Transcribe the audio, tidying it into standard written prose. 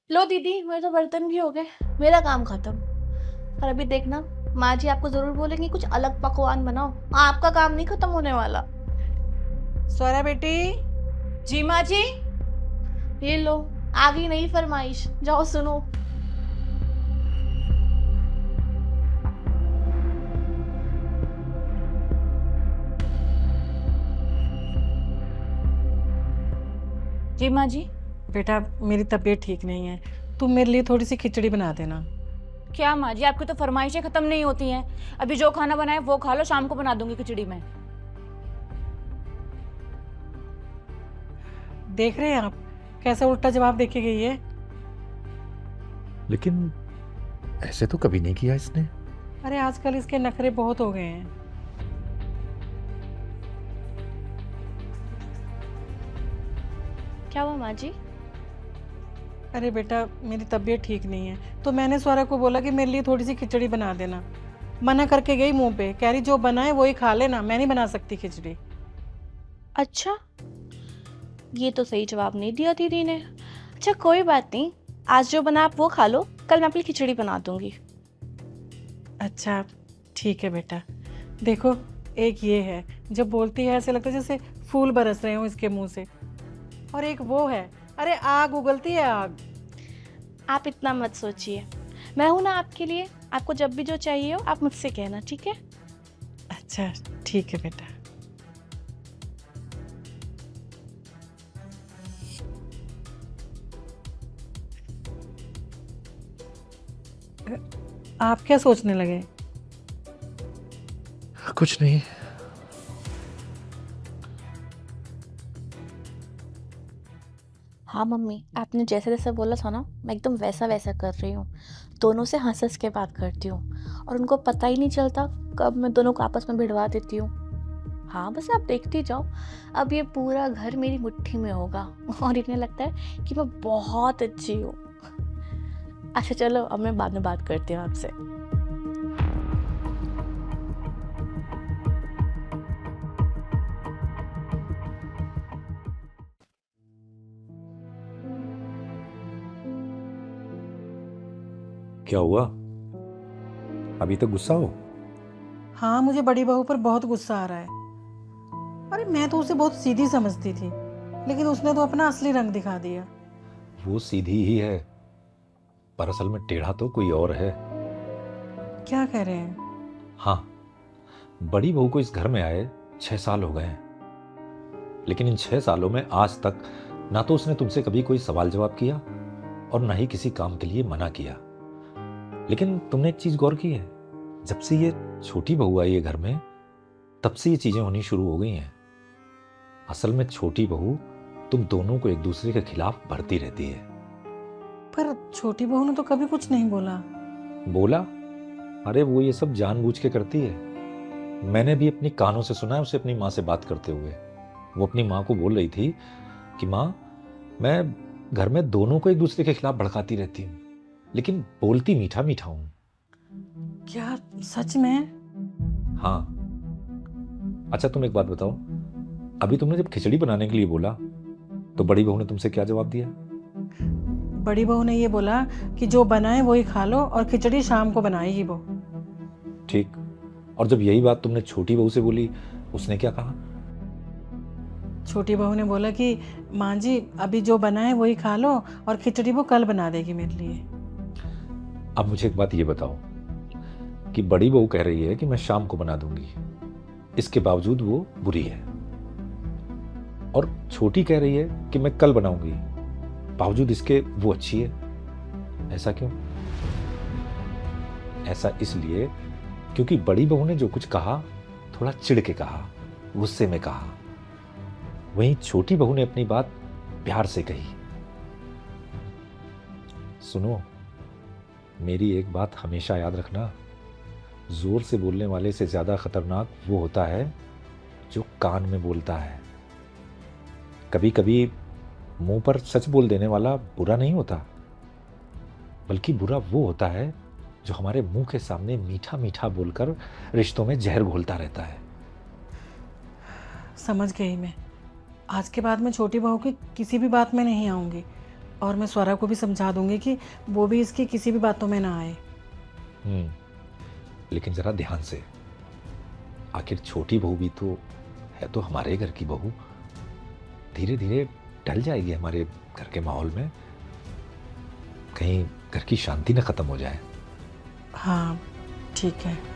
लो दीदी, मेरे तो बर्तन भी हो गए, मेरा काम खत्म। पर अभी देखना, माँ जी आपको जरूर बोलेंगी कुछ अलग पकवान बनाओ। आपका काम नहीं खत्म होने वाला। स्वरा बेटी। जी माँ जी। ये लो, आ गई नई फरमाइश, जाओ सुनो। जी माँ जी। बेटा मेरी तबीयत ठीक नहीं है, तुम मेरे लिए थोड़ी सी खिचड़ी बना देना। क्या माँ जी, आपकी तो फरमाइशें खत्म नहीं होती हैं। अभी जो खाना बनाए वो खा लो, शाम को बना दूंगी खिचड़ी में। देख रहे हैं आप कैसे उल्टा जवाब देके गई है। लेकिन ऐसे तो कभी नहीं किया इसने। अरे आजकल इसके नखरे बहुत हो गए हैं। क्या हुआ माँ जी? अरे बेटा मेरी तबीयत ठीक नहीं है तो मैंने स्वरा को बोला कि मेरे लिए थोड़ी सी खिचड़ी बना देना। मना करके गई मुंह पे, कह रही जो बनाए वही खा लेना, मैं नहीं बना सकती खिचड़ी। अच्छा, ये तो सही जवाब नहीं दिया दीदी ने। अच्छा कोई बात नहीं, आज जो बना आप वो खा लो, कल मैं अपनी खिचड़ी बना दूंगी। अच्छा ठीक है बेटा। देखो, एक ये है जब बोलती है ऐसे लगता है जैसे फूल बरस रहे हो इसके मुंह से, और एक वो है, अरे आग उगलती है आग। आप इतना मत सोचिए, मैं हूं ना आपके लिए। आपको जब भी जो चाहिए हो आप मुझसे कहना, ठीक है? अच्छा ठीक है बेटा। आप क्या सोचने लगे? कुछ नहीं। हाँ मम्मी, आपने जैसे जैसे बोला था ना, मैं एकदम वैसा वैसा कर रही हूँ। दोनों से हंस हंस के बात करती हूँ और उनको पता ही नहीं चलता कब मैं दोनों को आपस में भिड़वा देती हूँ। हाँ बस आप देखती जाओ, अब ये पूरा घर मेरी मुट्ठी में होगा और इन्हें लगता है कि मैं बहुत अच्छी हूँ। अच्छा चलो, अब मैं बाद में बात करती हूँ आपसे। क्या हुआ? अभी तक गुस्सा हो? हाँ मुझे बड़ी बहू पर बहुत गुस्सा आ रहा है। अरे मैं तो उसे बहुत सीधी समझती थी, लेकिन उसने तो अपना असली रंग दिखा दिया। वो सीधी ही है, पर असल में टेढ़ा तो कोई और है। क्या कह रहे हैं? हाँ, बड़ी बहू को इस घर में आए 6 साल हो गए हैं, लेकिन इन 6 सालों में आज तक ना तो उसने तुमसे कभी कोई सवाल जवाब किया और ना ही किसी काम के लिए मना किया। लेकिन तुमने एक चीज गौर की है, जब से ये छोटी बहू आई है घर में, तब से ये चीजें होनी शुरू हो गई हैं। असल में छोटी बहू तुम दोनों को एक दूसरे के खिलाफ भरती रहती है। पर छोटी बहू ने तो कभी कुछ नहीं बोला। बोला? अरे वो ये सब जानबूझ के करती है। मैंने भी अपनी कानों से सुना है उसे अपनी माँ से बात करते हुए। वो अपनी माँ को बोल रही थी कि माँ, मैं घर में दोनों को एक दूसरे के खिलाफ भड़काती रहती हूँ, लेकिन बोलती मीठा मीठा हूँ। क्या सच में? हाँ। अच्छा तुम एक बात बताओ, अभी तुमने जब खिचड़ी बनाने के लिए बोला तो बड़ी बहू ने तुमसे क्या जवाब दिया? बड़ी बहू ने ये बोला कि जो बनाए वही खा लो और खिचड़ी शाम को बनाएगी वो। ठीक। और जब यही बात तुमने छोटी बहू से बोली, उसने क्या कहा? छोटी बहू ने बोला कि माँ जी अभी जो बनाए वही खा लो और खिचड़ी वो कल बना देगी मेरे लिए। अब मुझे एक बात ये बताओ कि बड़ी बहू कह रही है कि मैं शाम को बना दूंगी, इसके बावजूद वो बुरी है, और छोटी कह रही है कि मैं कल बनाऊंगी, बावजूद इसके वो अच्छी है। ऐसा क्यों? ऐसा इसलिए क्योंकि बड़ी बहू ने जो कुछ कहा थोड़ा चिढ़ के कहा, गुस्से में कहा। वहीं छोटी बहू ने अपनी बात प्यार से कही। सुनो, मेरी एक बात हमेशा याद रखना, जोर से बोलने वाले से ज्यादा खतरनाक वो होता है जो कान में बोलता है। कभी कभी मुंह पर सच बोल देने वाला बुरा नहीं होता, बल्कि बुरा वो होता है जो हमारे मुंह के सामने मीठा मीठा बोलकर रिश्तों में जहर घोलता रहता है। समझ गई मैं। आज के बाद मैं छोटी बहू की किसी भी बात में नहीं आऊंगी। और मैं स्वरा को भी समझा दूंगी कि वो भी इसकी किसी भी बातों में ना आए। लेकिन जरा ध्यान से, आखिर छोटी बहू भी तो है, तो हमारे घर की बहू धीरे धीरे ढल जाएगी हमारे घर के माहौल में, कहीं घर की शांति न खत्म हो जाए। हाँ ठीक है।